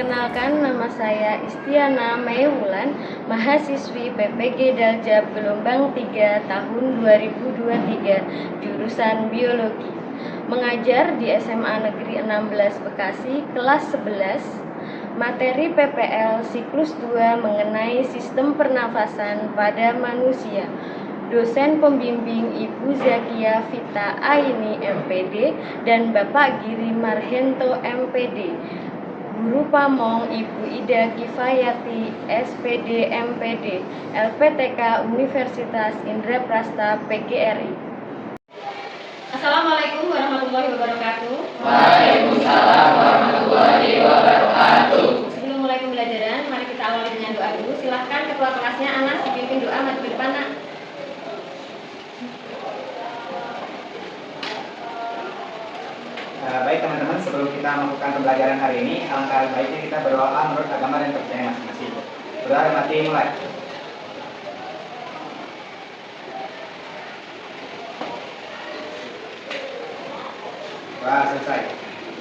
Perkenalkan, nama saya Istiana Meiwulan, mahasiswi PPG Daljab gelombang 3 tahun 2023, jurusan Biologi. Mengajar di SMA Negeri 16 Bekasi, kelas 11, materi PPL siklus 2 mengenai sistem pernafasan pada manusia. Dosen pembimbing Ibu Zakia Vita Aini MPD dan Bapak Giri Marhento MPD. Guru Pamong Ibu Ida Kifayati SPD MPD, LPTK Universitas Indraprasta PGRI. Assalamualaikum warahmatullahi wabarakatuh. Waalaikumsalam warahmatullahi wabarakatuh. Sebelum mulai pembelajaran, mari kita awali dengan doa dulu. Silahkan ketua kelasnya Anas dipimpin doa maju ke depan, Nak. Baik teman-teman, sebelum kita melakukan pembelajaran hari ini, alangkah baiknya kita berdoa menurut agama dan kepercayaan masing-masing. Berdoa dan mati mulai. Wah, selesai.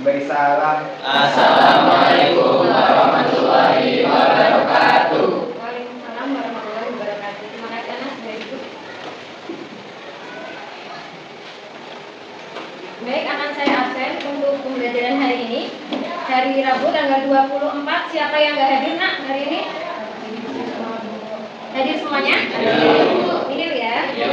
Beri salam. Assalamualaikum warahmatullahi wabarakatuh. Waalaikumsalam warahmatullahi wabarakatuh. Terima kasih Anas sudah ikut. Baik, akan saya absen untuk pembelajaran hari ini. Hari Rabu tanggal 24. Siapa yang nggak hadir, Nak, hari ini? Hadir semuanya? Hadir ya? Ya,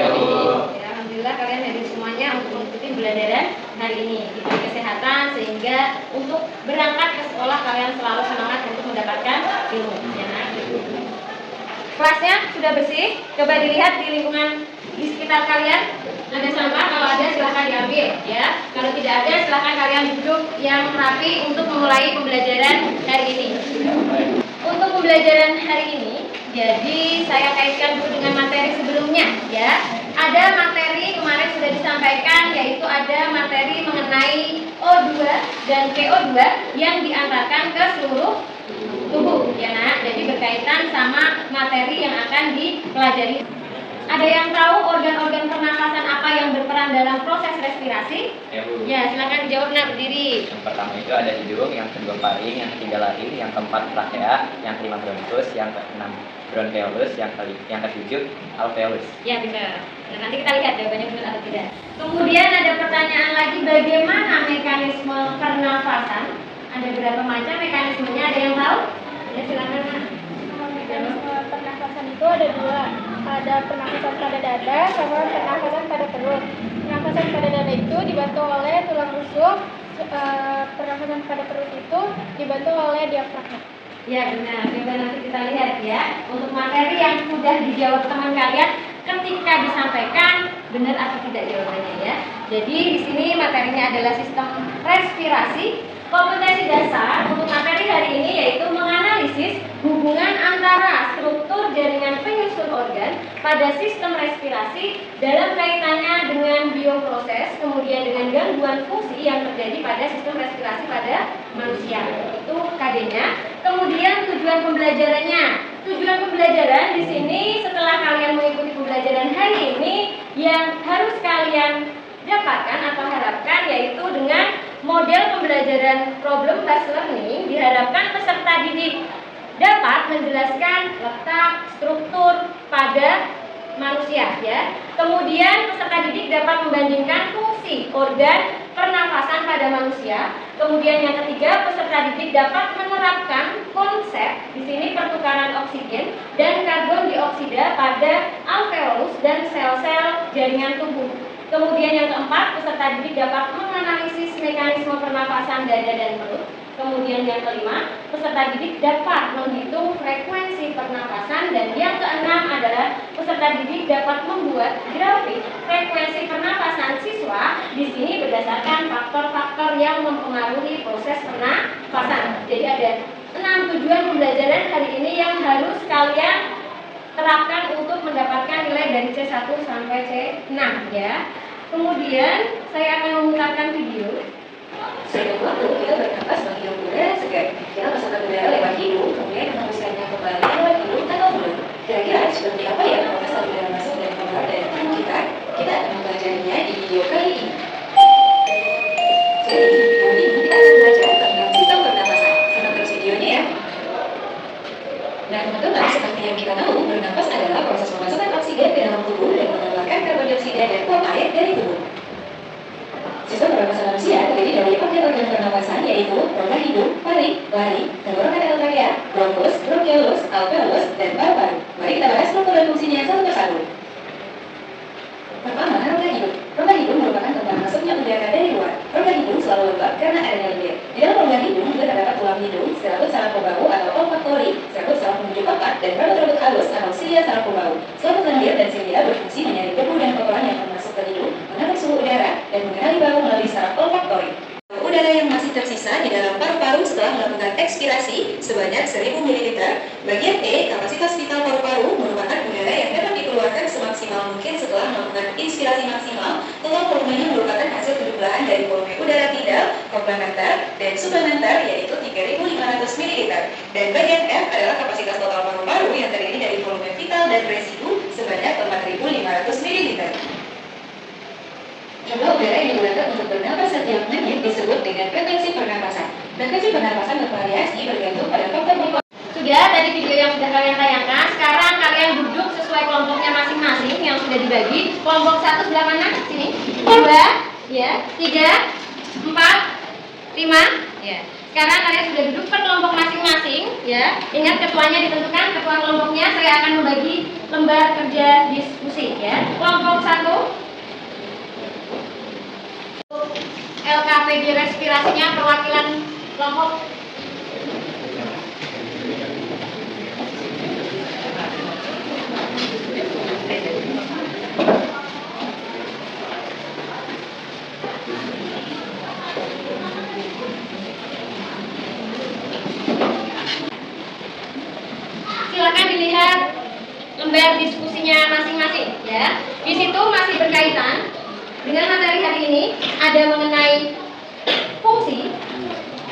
alhamdulillah kalian hadir semuanya untuk mengikuti pembelajaran hari ini. Diberi kesehatan sehingga untuk berangkat ke sekolah kalian selalu semangat untuk mendapatkan ilmu. Ya, Nak? Kelasnya sudah bersih. Coba dilihat di lingkungan di sekitar kalian. Ada sampah, kalau ada silahkan diambil ya. Kalau tidak ada silahkan kalian duduk yang rapi untuk memulai pembelajaran hari ini. Untuk pembelajaran hari ini, jadi saya kaitkan dulu dengan materi sebelumnya ya. Ada materi kemarin sudah disampaikan, yaitu ada materi mengenai O2 dan CO2 yang diantarkan ke seluruh tubuh ya, Nak. Jadi berkaitan sama materi yang akan dipelajari. Ada yang tahu organ-organ pernafasan apa yang berperan dalam proses respirasi? Ya, Bu. Ya, silakan dijawab, Nak, berdiri. Yang pertama itu ada hidung, yang kedua paring, yang ketiga laring, yang keempat trachea, yang kelima bronchus, yang keenam bronchioles, yang ketujuh alveolus. Ya, benar. Nah, nanti kita lihat jawabannya benar atau tidak. Kemudian ada pertanyaan lagi, bagaimana mekanisme pernafasan? Ada berapa macam mekanismenya? Ada yang tahu? Ya, silakan, Nak. Mekanisme pernafasan itu ada dua, ada pernafasan pada dada sama pernafasan pada perut. Pernafasan pada dada itu dibantu oleh tulang rusuk, pernafasan pada perut itu dibantu oleh diafragma. Ya, benar. Coba nanti kita lihat ya. Untuk materi yang sudah dijawab teman kalian, ketika disampaikan benar atau tidak jawabannya ya. Jadi di sini materinya adalah sistem respirasi. Kompetensi dasar untuk materi hari ini yaitu menganalisis hubungan antara struktur jaringan penyusun organ pada sistem respirasi dalam kaitannya dengan bioproses, kemudian dengan gangguan fungsi yang terjadi pada sistem respirasi pada manusia. Itu KD-nya. Kemudian tujuan pembelajarannya. Tujuan pembelajaran di sini setelah kalian mengikuti pembelajaran hari ini yang harus kalian dapatkan atau harapkan yaitu dengan model pembelajaran problem based learning, diharapkan peserta didik dapat menjelaskan letak struktur pada manusia ya. Kemudian peserta didik dapat membandingkan fungsi organ pernafasan pada manusia. Kemudian yang ketiga, peserta didik dapat menerapkan konsep di sini pertukaran oksigen dan karbon dioksida pada alveolus dan sel-sel jaringan tubuh. Kemudian yang keempat, peserta didik dapat menganalisis mekanisme pernafasan dada dan perut. Kemudian yang kelima, peserta didik dapat menghitung frekuensi pernafasan. Dan yang keenam adalah peserta didik dapat membuat grafik frekuensi pernafasan siswa di sini berdasarkan faktor-faktor yang mempengaruhi proses pernafasan. Jadi ada 6 tujuan pembelajaran hari ini yang harus kalian terapkan untuk mendapatkan nilai dari C1 sampai C6 ya. Kemudian saya akan memutarkan video. Kedua, tentu kita bernapas bagi yang muda, kita masukkan udara lewat hidung, kemudian hembuskannya kembali lewat hidung atau mulut. Kira-kira seperti apa ya pernapasan udara masuk dan keluar dari tubuh kita? Kita akan mempelajarinya di video kali ini. Jadi, hari ini kita akan belajar tentang sistem pernapasan. Simak terus videonya ya. lari, tenggorokan endotrakeal, bronkus, bronkiolus, alveolus, dan paru-paru. Mari kita bahas struktur dan fungsinya satu persatu. Pertama, rongga hidung. Rongga hidung merupakan tempat masuknya udara dari luar. Rongga hidung selalu lembab karena adanya lendir. Di dalam rongga hidung juga terdapat tulang hidung, serabut saraf pembau atau olfaktori, serabut saraf menuju otak, dan rambut-rambut halus atau silia saraf pembau. Serabut lendir dan silia berfungsi menyaring debu dan kotoran yang akan masuk ke hidung, mengatur suhu udara, dan mengenali bau melalui saraf olfaktori. Udara yang masih tersisa di dalam paru-paru setelah melakukan ekspirasi sebanyak 1000 ml. Bagian E, kapasitas vital paru-paru, merupakan udara yang dapat dikeluarkan semaksimal mungkin setelah melakukan inspirasi maksimal. Total volumenya merupakan hasil penjumlahan dari volume udara tidal, komplementer, dan suplementer, yaitu 3500 ml. Dan bagian F adalah kapasitas total paru-paru yang terdiri dari volume vital dan residu sebanyak 4500 ml. Jumlah udara yang digunakan untuk bernapas setiap menit disebut dengan frekuensi pernapasan. Frekuensi pernapasan bervariasi bergantung pada faktor. Sudah tadi video yang sudah kalian tayangkan. Sekarang kalian duduk sesuai kelompoknya masing-masing yang sudah dibagi. Kelompok 1 sebelah mana? Sini. 2, ya, 3, 4, 5, ya. Sekarang kalian sudah duduk per kelompok masing-masing, ya. Ingat ketuanya ditentukan, ketua kelompoknya. Saya akan membagi lembar kerja diskusi, ya. Kelompok 1. LKPD respirasinya perwakilan kelompok. Silakan dilihat lembar diskusinya masing-masing, ya. Di situ masih berkaitan dengan materi hari ini, ada mengenai fungsi,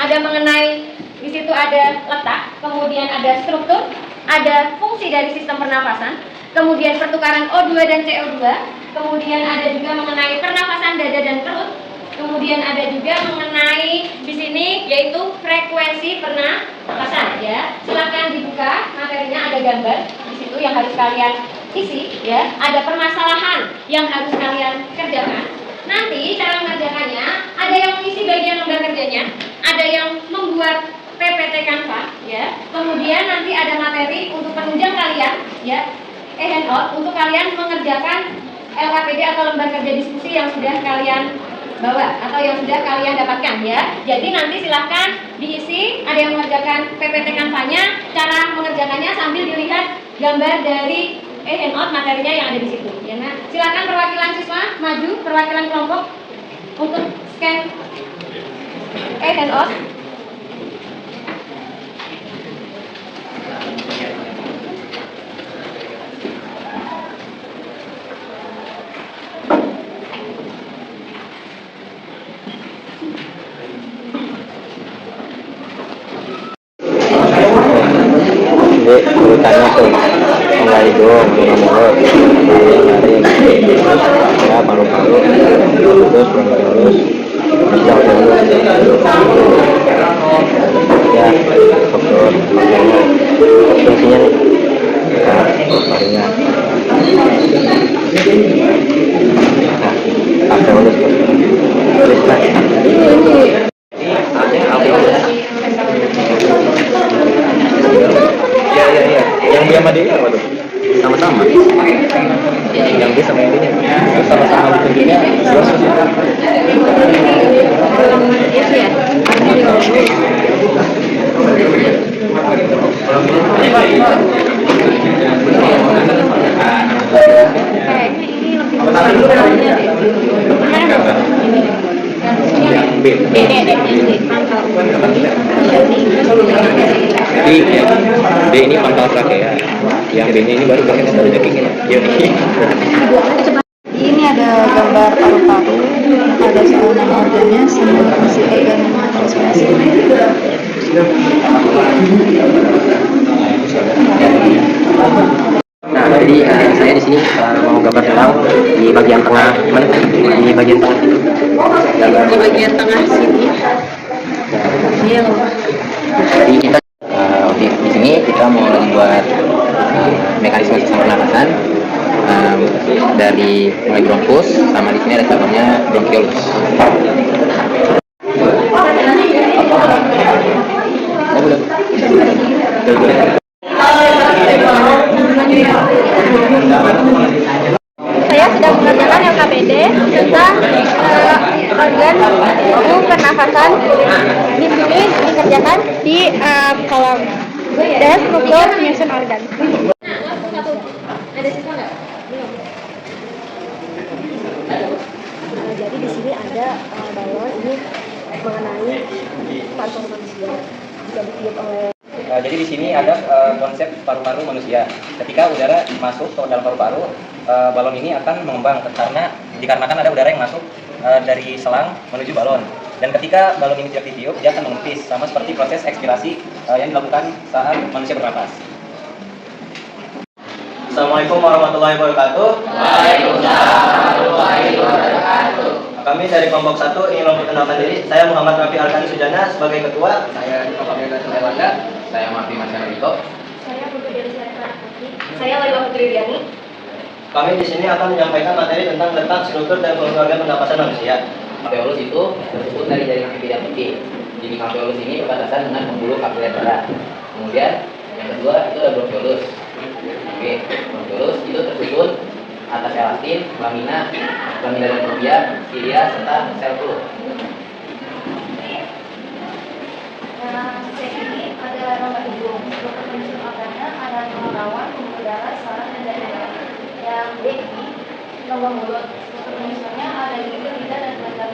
ada mengenai di situ ada letak, kemudian ada struktur, ada fungsi dari sistem pernafasan, kemudian pertukaran O2 dan CO2, kemudian ada juga mengenai pernafasan dada dan perut, kemudian ada juga mengenai di sini yaitu frekuensi pernafasan, ya. Silakan dibuka materinya, ada gambar di situ yang harus kalian isi, ya. Ada permasalahan yang harus kalian kerjakan. Nanti cara mengerjakannya ada yang mengisi bagian lembar kerjanya, ada yang membuat PPT Canva, ya. Kemudian nanti ada materi untuk penunjang kalian, ya, handout untuk kalian mengerjakan LKPD atau lembar kerja diskusi yang sudah kalian bawa atau yang sudah kalian dapatkan, ya. Jadi nanti silahkan diisi, ada yang mengerjakan PPT Canva-nya, cara mengerjakannya sambil dilihat gambar dari handout materinya yang ada di situ, ya. Nah, silakan perwakilan siswa maju, perwakilan kelompok untuk scan handout. Urutannya tuh rongga hidung, mulut, ya, paru-paru, terus bronkiolus, ya, struktur, fungsinya nih, paru-parunya, alveolus, terus iya. Yang dia sama dia apa tuh? Sama-sama. Yang dia sama yang dia sama-sama ditunjuknya. Jadi D ini pangkal trakea, yang B-nya ini baru dagingnya. Ini ada gambar paru-paru, ada saluran organnya, sama fungsi organ respirasi. Nah, jadi saya di sini mau gambar tentang di bagian tengah, di bagian tengah. Di bagian tengah sini. Ini yang Jadi kita di sini kita mau membuat mekanisme sistem pernapasan dari mulai bronkus, sama di sini ada cabangnya bronkiolus. Saya sedang mengerjakan LKPD tentang organ tubuh pernafasan. Di sini dikerjakan di kolom dan struktur penyusun organ. Nah, langsung satu. Ada siswa nggak? Belum. Jadi di sini ada bahwa ini mengenai paru-paru manusia yang ditiup oleh. Jadi di sini ada konsep paru-paru manusia. Ketika udara masuk ke dalam paru-paru, balon ini akan mengembang dikarenakan ada udara yang masuk dari selang menuju balon. Dan ketika balon ini tidak ditiup, dia akan mengempis, sama seperti proses ekspirasi yang dilakukan saat manusia bernafas. Assalamualaikum warahmatullahi wabarakatuh. Waalaikumsalam warahmatullahi wabarakatuh. Kami dari kelompok 1 ingin memperkenalkan diri. Saya Muhammad Rafi Alkan Sujana sebagai ketua. Saya di Bapak Beda Sulewanda. Saya Marti Masyarakat. Saya Putri dari Syarifah Putri. Saya Laila Putri Diani. Kami di sini akan menyampaikan materi tentang letak, struktur, dan fungsi organ pernapasan manusia. Alveolus itu tersebut dari jaringan pipi dan putih. Dinding alveolus ini berbatasan dengan pembuluh kapiler darah. Kemudian yang kedua itu ada bronkiolus. Oke, bronkiolus itu tersusun atas elastin, lamina dan propia, cilia, serta sel fluid. C ini adalah rongga hidung. Untuk penyusun organnya ada rawan, pembuluh darah, saraf, dan dada. Yang D ini rongga mulut. Untuk penyusunnya ada gigi, lidah, dan tenaga.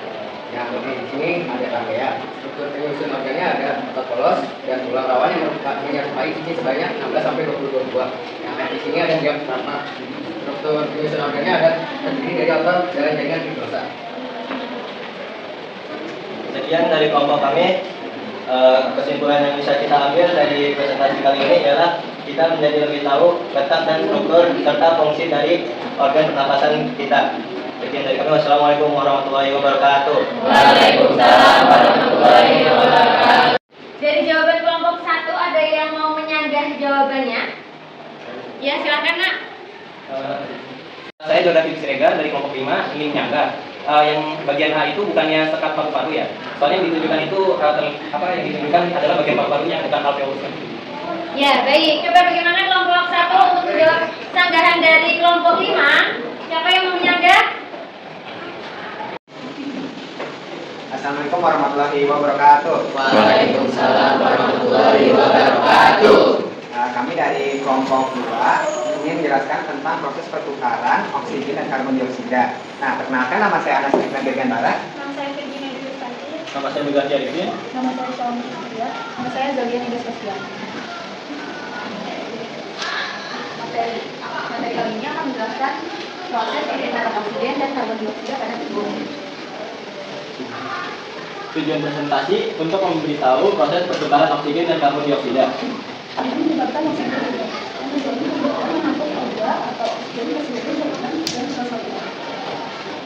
Yang di sini ada rangkaian. Struktur penyusun organnya ada otot polos dan tulang rawan yang menyerupai sisi sebanyak 16 sampai 22 buah. Yang di sini ada diafragma. Struktur penyusun organnya ada terdiri dari otot dan jaringan fibrosa. Sekian dari kelompok kami. Kesimpulan yang bisa kita ambil dari presentasi kali ini adalah kita menjadi lebih tahu letak dan struktur serta fungsi dari organ pernapasan kita. Sekian dari kami. Wassalamualaikum warahmatullahi wabarakatuh. Waalaikumsalam warahmatullahi wabarakatuh. Dari jawaban kelompok 1 ada yang mau menyanggah jawabannya? Ya, silakan Nak. Saya Jonathan Siregar dari kelompok 5 ingin menyanggah. Yang bagian A itu bukannya sekat paru-paru ya. Soalnya yang ditunjukkan itu yang ditunjukkan adalah bagian paru-parunya bukan alveolus. Ya, baik. Coba bagaimana kelompok 1 untuk menjawab sanggahan dari kelompok 5? Siapa yang mau menyanggah? Assalamualaikum warahmatullahi wabarakatuh. Waalaikumsalam warahmatullahi wabarakatuh. Kami dari kelompok 2 ingin menjelaskan tentang proses pertukaran oksigen dan karbon dioksida. Nah, perkenalkan, nama saya Anas Fikran Dirgantara. Nama saya Virginia Dwi. Nama saya Migati Arifin. Nama saya Shalom Sofia. Nama saya Zalian Indah Sosial. Materi kali ini akan menjelaskan proses pertukaran oksigen dan karbon dioksida pada tubuh. Tujuan presentasi untuk memberitahu proses pertukaran oksigen dan karbon dioksida. Ini menyebabkan oksigen yang menjadi pembentukan mengangkut O2 atau oksigen tersebut merupakan dan sesuatu.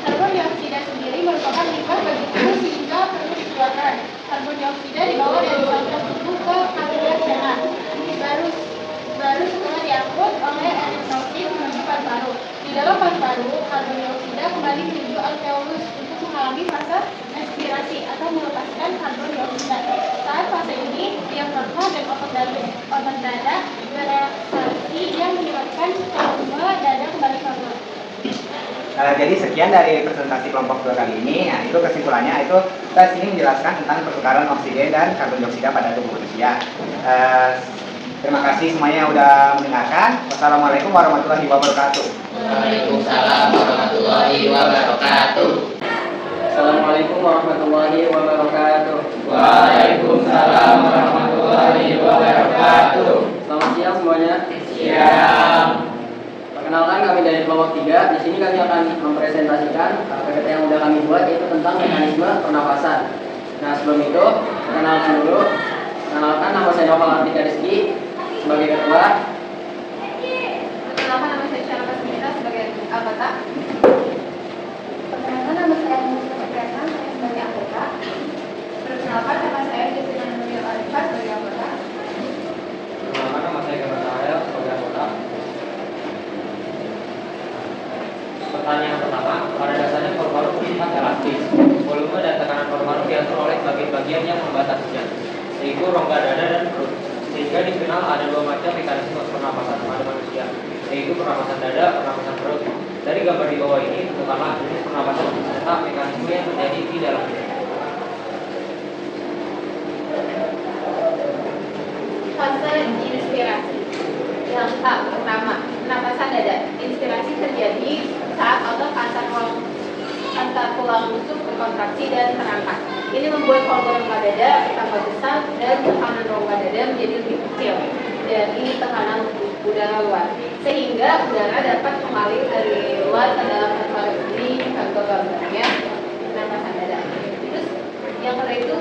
Karbon dioksida sendiri merupakan limbah bagi tubuh sehingga perlu dikeluarkan. Karbon dioksida dibawa dari saluran tubuh ke kapilier darah. Baru setelah diangkut oleh eritrosit menuju paru-paru. Di dalam paru-paru, karbon dioksida kembali menuju alveolus untuk mengalami fase ekspirasi atau melepaskan karbon dioksida. Saat fase ini, diafragma dan otot dada bereaksi yang menyebabkan volume dada kembali normal. Jadi sekian dari presentasi kelompok 2 kali ini. Nah, itu kesimpulannya itu kita sini menjelaskan tentang pertukaran oksigen dan karbon dioksida pada tubuh manusia. Terima kasih semuanya yang sudah mendengarkan. Wassalamualaikum warahmatullahi wabarakatuh. Waalaikumsalam warahmatullahi wabarakatuh. Assalamualaikum warahmatullahi wabarakatuh. Waalaikumsalam warahmatullahi wabarakatuh. Selamat siang semuanya. Siang. Perkenalkan, kami dari kelompok 3. Di sini kami akan mempresentasikan PPT yang sudah kami buat, yaitu tentang mekanisme pernapasan. Nah, sebelum itu perkenalkan dulu. Perkenalkan, nama saya Noval Artika Rizky sebagai ketua. Perkenalkan, nama saya Syarifah Putri sebagai anggota. Perkenalkan, nama saya Musa Fitriana, saya sebagai anggota. Perkenalkan, nama saya Jessica Nuril Arifah sebagai anggota. Perkenalkan, nama saya Gamal Sahel sebagai anggota. Pertanyaan pertama, pada dasarnya paru-paru bersifat elastis. Volume dan tekanan paru-paru diatur oleh bagian-bagian yang membatasinya, yaitu rongga dada dan perut. Sehingga Sehingga dikenal ada dua macam mekanisme pernapasan pada manusia, yaitu pernapasan dada, pernapasan perut. Dari gambar di bawah ini tentukanlah jenis pernapasan serta mekanisme yang terjadi di dalamnya. Fase inspirasi. Yang pertama, pernapasan dada. Inspirasi terjadi saat otot antar tulang rusuk berkontraksi dan terangkat. Ini membuat volume rongga dada bertambah besar dan tekanan rongga dada menjadi lebih kecil dari tekanan udara luar, sehingga udara dapat mengalir dari luar ke dalam paru-paru. Ini contoh gambarnya pernapasan dada. Terus yang kedua itu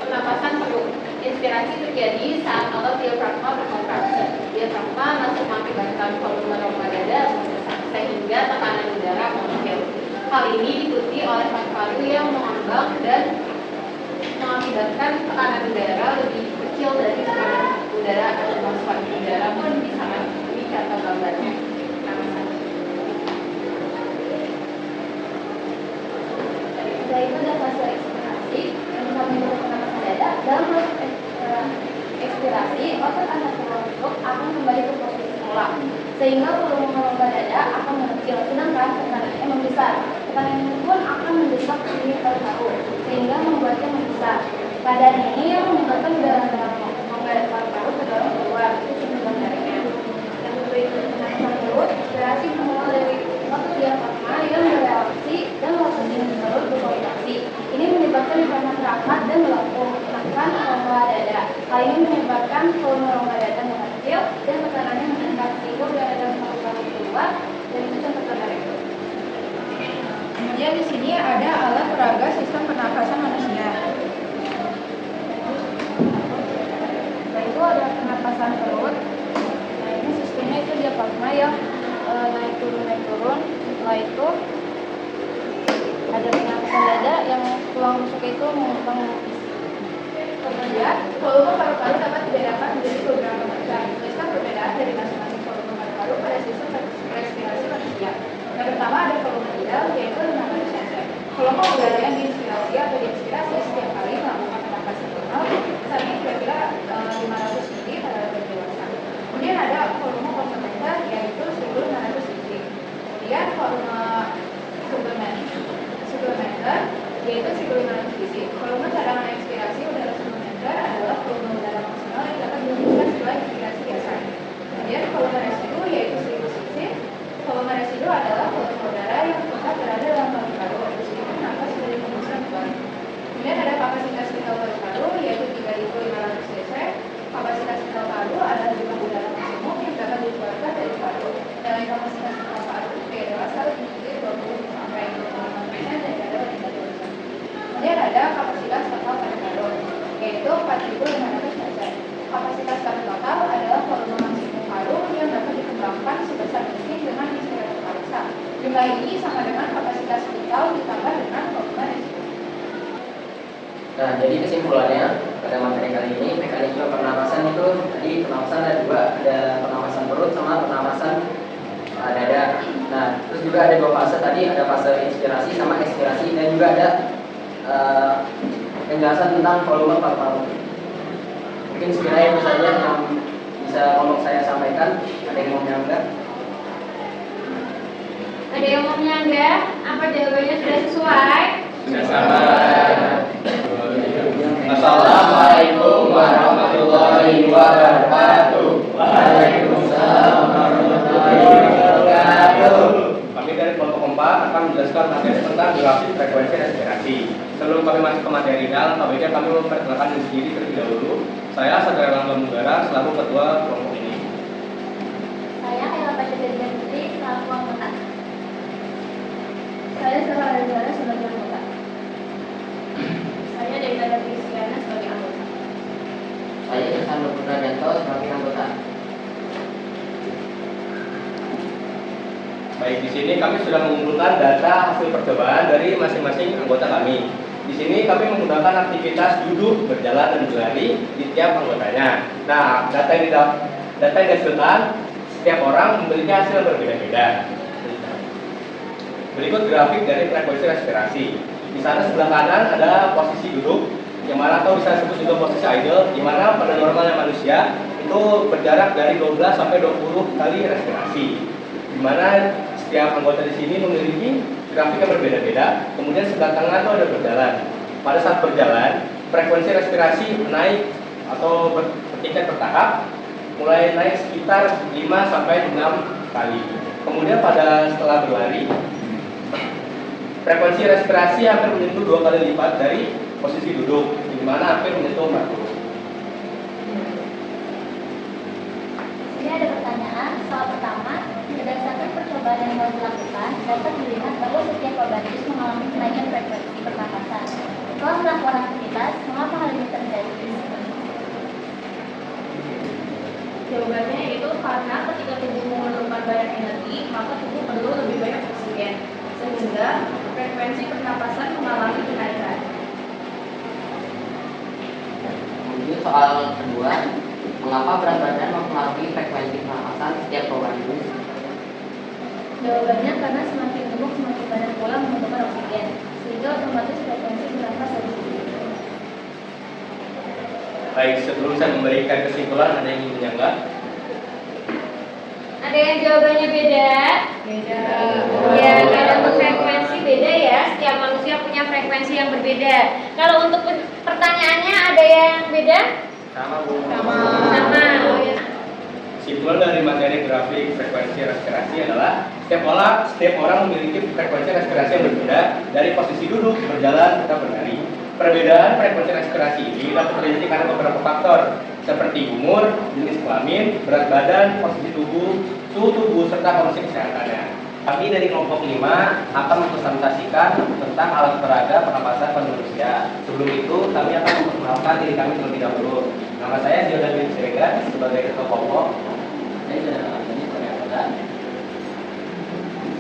pernapasan perut. Inspirasi terjadi saat otot diafragma berkontraksi. Diafragma langsung mengakibatkan volume rongga dada membesar sehingga tekanan udara mengecil. Hal ini diikuti oleh paru-paru yang mengembang dan mengakibatkan tekanan udara lebih kecil dari tekanan udara atau kemasukan udara pun bisa ini contoh gambarnya. Setelah itu ada fase ekspirasi yang kami pernapasan dada. Dalam proses ekspirasi, otot antar tulang rusuk akan kembali ke posisi semula, sehingga volume rongga dada akan mengecil, sedangkan tekanannya membesar. Tekanan ini pun akan mendesak sini paru-paru, sehingga membuatnya membesar. Keadaan ini yang menyebabkan udara dalam rongga paru-paru ke dalam keluar. Itu contoh gambarnya. Yang kedua itu pernapasan perut. Ekspirasi bermula dari otot diafragma yang bereaksi dan otot di perut berkontraksi. Ini menyebabkan tekanan terangkat dan melengkung, menekan rongga dada. Hal ini menyebabkan volume rongga dada mengecil dan tekanannya meningkat sehingga udara dalam paru-paru keluar. Dan itu contoh gambarnya. Kemudian di sini ada alat peraga sistem pernapasan manusia. Itu ada pernapasan perut. Nah, ini sistemnya itu diafragma yang naik turun. Setelah itu ada pernapasan dada yang tulang rusuk itu mengembang. Kemudian, volume paru-paru dapat dibedakan menjadi beberapa macam. Tuliskan perbedaan dari masing-masing volume paru-paru pada sistem respirasi manusia. Yang pertama ada volume ideal, yaitu 500 cc. Volume udara yang diinspirasi atau diinspirasi setiap kali melakukan pernapasan normal, misalnya kira-kira 500 cc pada orang dewasa. Kemudian ada volume komplementer, yaitu 1500 cc. Kemudian volume suplementer, yaitu 1500 cc. Volume cadangan ekspirasi udara suplementer adalah volume udara maksimal yang dapat dihembuskan setelah ekspirasi biasa. Kemudian volume residu, yaitu 1000 cc. Volume residu adalah volume udara yang tetap berada dalam paru-paru meskipun nafas sudah dihembuskan keluar. Kemudian ada kapasitas vital paru-paru, yaitu 3500 cc. Kapasitas vital paru adalah jumlah udara maksimum yang dapat dikeluarkan dari paru. Dengan kapasitas vital paru pria dewasa lebih 20 sampai 25% daripada wanita dewasa. Kemudian ada kapasitas total paru-paru, yaitu 4500 cc. Kapasitas paru total adalah volume maksimum paru yang dapat dikembangkan sebesar mungkin dengan inspirasi paksa. Jumlah ini sama dengan kapasitas vital ditambah dengan volume residu. Nah, jadi kesimpulannya pada materi kali ini mekanisme pernapasan itu tadi pernapasan ada dua, ada pernapasan perut sama pernapasan dada. Nah, terus juga ada dua fase tadi, ada fase inspirasi sama ekspirasi dan juga ada penjelasan tentang volume paru-paru. Mungkin sekiranya itu saja yang bisa ngomong saya sampaikan. Ada yang mau menyanggah? Ada yang mau menyanggah? Apa jawabannya sudah sesuai? Sudah sama. Assalamualaikum warahmatullahi wabarakatuh. Waalaikumsalam warahmatullahi wabarakatuh. Kami dari kelompok 4 akan menjelaskan materi tentang grafik frekuensi respirasi. Sebelum kami masuk ke materi dalam, kami memperkenalkan diri sendiri terlebih dahulu. Saya Saudara Langga Munggara selaku ketua kelompok ini. Saya Ella Pancasila Putri selaku anggota. Saya Sarah Rezara sebagai anggota. Saya Denda Kristiana sebagai anggota. Saya Ihsan Putra Danto sebagai anggota. Baik, di sini kami sudah mengumpulkan data hasil percobaan dari masing-masing anggota kami. Di sini kami menggunakan aktivitas duduk, berjalan, dan berlari di tiap anggotanya. Nah, data yang dihasilkan setiap orang memiliki hasil berbeda-beda. Berikut grafik dari frekuensi respirasi. Di sana sebelah kanan ada posisi duduk, yang mana atau bisa disebut juga posisi idle, di mana pada normalnya manusia itu berjarak dari 12 sampai 20 kali respirasi, di mana setiap anggota di sini memiliki grafik yang berbeda-beda. Kemudian sebelah tengah itu ada berjalan. Pada saat berjalan, frekuensi respirasi naik atau bertingkat bertahap, mulai naik sekitar 5 sampai 6 kali. Kemudian setelah berlari, frekuensi respirasi hampir menyentuh 2 kali lipat dari posisi duduk, di mana hampir menyentuh 40. Ini ada pertanyaan. Soal pertama, berdasarkan percobaan yang telah dilakukan, dapat dilihat bahwa setiap organisme mengalami kenaikan frekuensi pernapasan. Setelah melakukan aktivitas, mengapa hal ini terjadi? Jawabannya itu karena ketika tubuh memerlukan banyak energi, maka tubuh perlu lebih banyak oksigen, sehingga frekuensi pernapasan mengalami kenaikan. Kemudian soal kedua, mengapa berat badan mempengaruhi frekuensi pernapasan setiap organisme? Jawabannya karena semakin gemuk semakin banyak pula membutuhkan oksigen, sehingga otomatis frekuensi bernapas lebih tinggi. Baik, sebelum saya memberikan kesimpulan, ada yang ingin menyanggah? Ada yang jawabannya beda? Beda. Ya, karena untuk frekuensi beda ya. Setiap manusia punya frekuensi yang berbeda. Kalau untuk pertanyaannya ada yang beda? Sama, Bu. Sama. Oh, ya. Kesimpulan dari materi grafik frekuensi respirasi adalah setiap orang memiliki frekuensi respirasi yang berbeda dari posisi duduk, berjalan, atau berlari. Perbedaan frekuensi respirasi ini dapat terjadi karena beberapa faktor seperti umur, jenis kelamin, berat badan, posisi tubuh, suhu tubuh, serta kondisi kesehatannya. Kami dari kelompok 5 akan mempresentasikan tentang alat peraga pernapasan pada manusia. Sebelum itu, kami akan memperkenalkan diri kami terlebih dahulu. Nama saya Zio David Siregar sebagai ketua kelompok. Saya sudah mengalami sebagai anggota.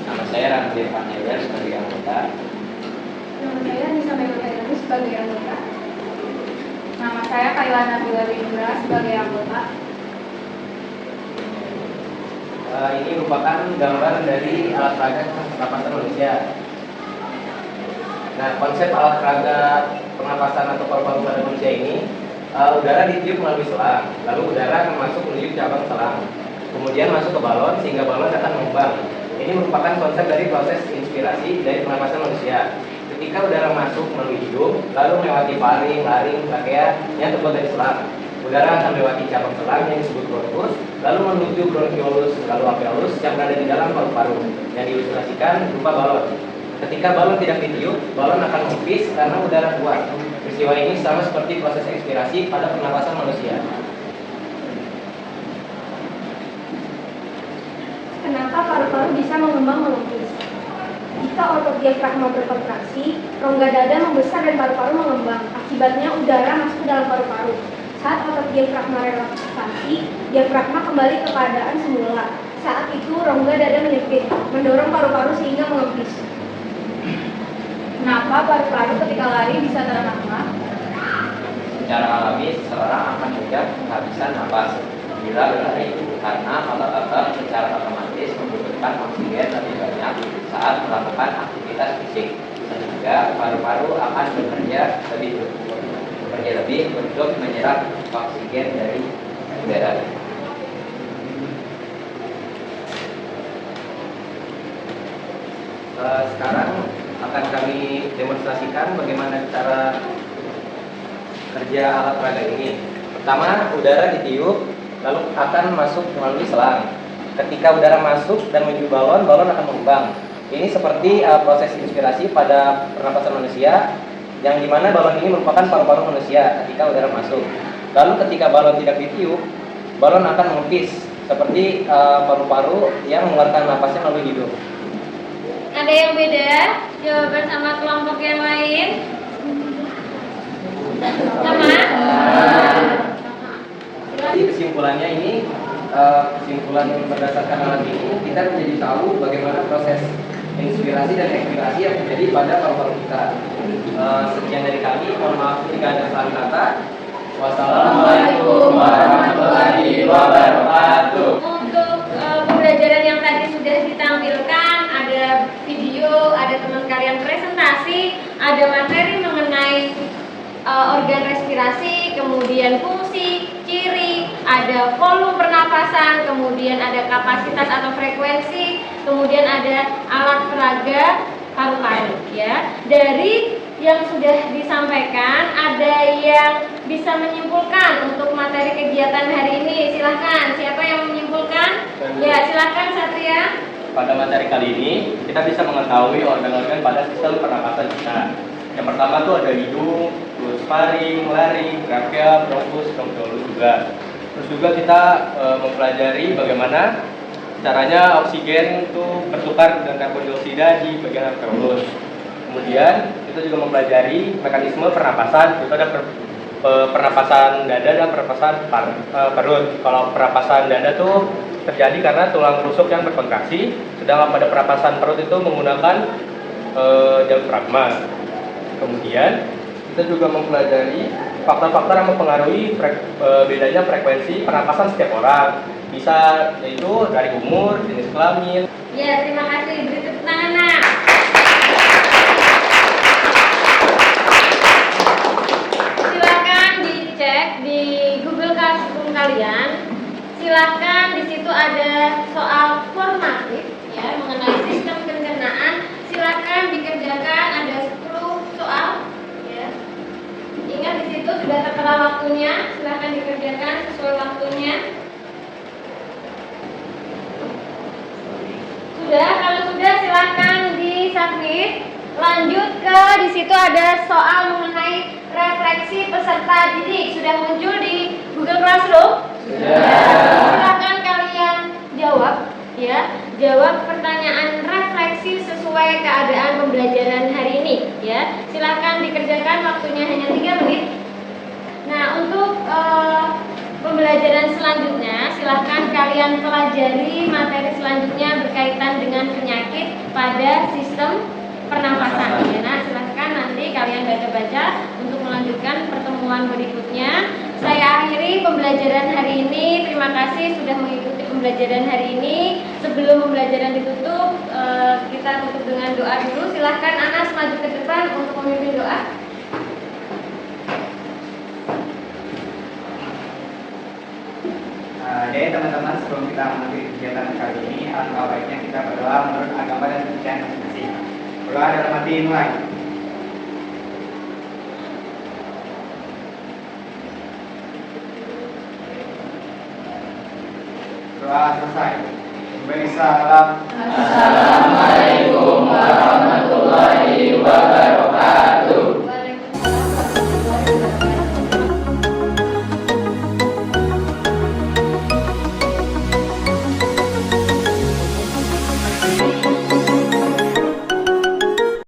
Nama saya Randir Panjaian sebagai anggota. Nama saya Nisa Megawati sebagai anggota. Nama saya Kailana Bilawindra sebagai anggota. Ini merupakan gambar dari alat peraga pernapasan manusia. Nah, konsep alat peraga pernapasan atau paru-paru pada manusia ini, udara ditiup melalui selang, lalu udara akan masuk menuju cabang selang, kemudian masuk ke balon sehingga balon akan mengembang. Ini merupakan konsep dari proses inspirasi dari pernapasan manusia. Ketika udara masuk melalui hidung, lalu melewati paring, laring, trachea yang terbuat dari selang. Udara akan melewati cabang selang yang disebut bronkus, lalu menuju bronchiolus, lalu alveolus yang berada di dalam paru-paru yang diilustrasikan berupa balon. Ketika balon tidak ditiup, balon akan mengepis karena udara keluar. Peristiwa ini sama seperti proses ekspirasi pada pernapasan manusia. Kenapa paru-paru bisa mengembang melukis? Jika otot diafragma berkontraksi, rongga dada membesar dan paru-paru mengembang. Akibatnya udara masuk ke dalam paru-paru. Saat otot diafragma relaksasi, diafragma kembali ke keadaan semula. Saat itu rongga dada menyempit, mendorong paru-paru sehingga mengempis. Kenapa paru-paru ketika lari bisa terangkat? Secara alami, seseorang akan mudah kehabisan napas bila berlari karena otot-otot secara otomatis membutuhkan oksigen lebih banyak saat melakukan aktivitas fisik, sehingga paru-paru akan bekerja lebih untuk menyerap oksigen dari udara. Sekarang akan kami demonstrasikan bagaimana cara kerja alat peraga ini. Pertama, udara ditiup, lalu akan masuk melalui selang. Ketika udara masuk dan menuju balon, balon akan mengembang. Ini seperti proses inspirasi pada pernapasan manusia, yang dimana balon ini merupakan paru-paru manusia ketika udara masuk. Lalu ketika balon tidak ditiup, balon akan mengepis seperti paru-paru yang mengeluarkan napasnya melalui hidung. Ada yang beda jawaban sama kelompok yang lain? Sama? Jadi kesimpulannya ini, kesimpulan berdasarkan alat ini, kita menjadi tahu bagaimana proses inspirasi dan ekspirasi yang terjadi pada paru-paru kita. Sekian dari kami, mohon maaf jika ada salah kata. Wassalamualaikum warahmatullahi wabarakatuh. Untuk pembelajaran yang tadi sudah ditampilkan, ada video, ada teman kalian presentasi, ada materi mengenai organ respirasi, kemudian fungsi, ciri, ada volume pernapasan, kemudian ada kapasitas atau frekuensi, kemudian ada alat peraga paru-paru ya. Dari yang sudah disampaikan, ada yang bisa menyimpulkan untuk materi kegiatan hari ini? Silahkan, siapa yang menyimpulkan? Ya, silahkan Satria. Pada materi kali ini, kita bisa mengetahui organ-organ pada sistem pernapasan kita. Yang pertama tuh ada hidung, terus faring, laring, trakea, bronkus, bronkiolus juga. Terus juga kita mempelajari bagaimana caranya oksigen itu bertukar dengan karbon dioksida di bagian alveolus. Kemudian kita juga mempelajari mekanisme pernapasan. Itu ada pernapasan dada dan pernapasan perut. Kalau pernapasan dada tuh terjadi karena tulang rusuk yang berkontraksi, sedangkan pada pernapasan perut itu menggunakan diafragma. Kemudian kita juga mempelajari faktor-faktor yang mempengaruhi bedanya frekuensi pernapasan setiap orang. Bisa yaitu dari umur, jenis kelamin. Ya, terima kasih. Beri tepuk tangan, Nak. Silakan dicek di Google Classroom kalian. Silakan di situ ada soal formatif ya mengenai sistem pencernaan. Silakan dikerjakan, ada 10 soal ya. Ingat di situ sudah tertera waktunya. Silakan dikerjakan sesuai waktunya. Sudah, kalau sudah silakan di-submit. Lanjut ke di situ ada soal mengenai refleksi peserta didik. Sudah muncul di Google Classroom? Silakan kalian jawab ya. Jawab pertanyaan refleksi sesuai keadaan pembelajaran hari ini ya. Silakan dikerjakan, waktunya hanya 3 menit. Nah, untuk pembelajaran selanjutnya, silahkan kalian pelajari materi selanjutnya berkaitan dengan penyakit pada sistem pernapasan. Ya, nah, silahkan nanti kalian baca-baca untuk melanjutkan pertemuan berikutnya. Saya akhiri pembelajaran hari ini. Terima kasih sudah mengikuti pembelajaran hari ini. Sebelum pembelajaran ditutup, kita tutup dengan doa dulu. Silahkan Anas maju ke depan untuk memimpin doa. Jadi teman-teman, sebelum kita mengakhiri kegiatan kali ini, alangkah baiknya kita berdoa menurut agama dan kepercayaan masing-masing. Berdoa dalam hati mulai. Doa selesai. Beri salam. Assalamualaikum warahmatullahi wabarakatuh.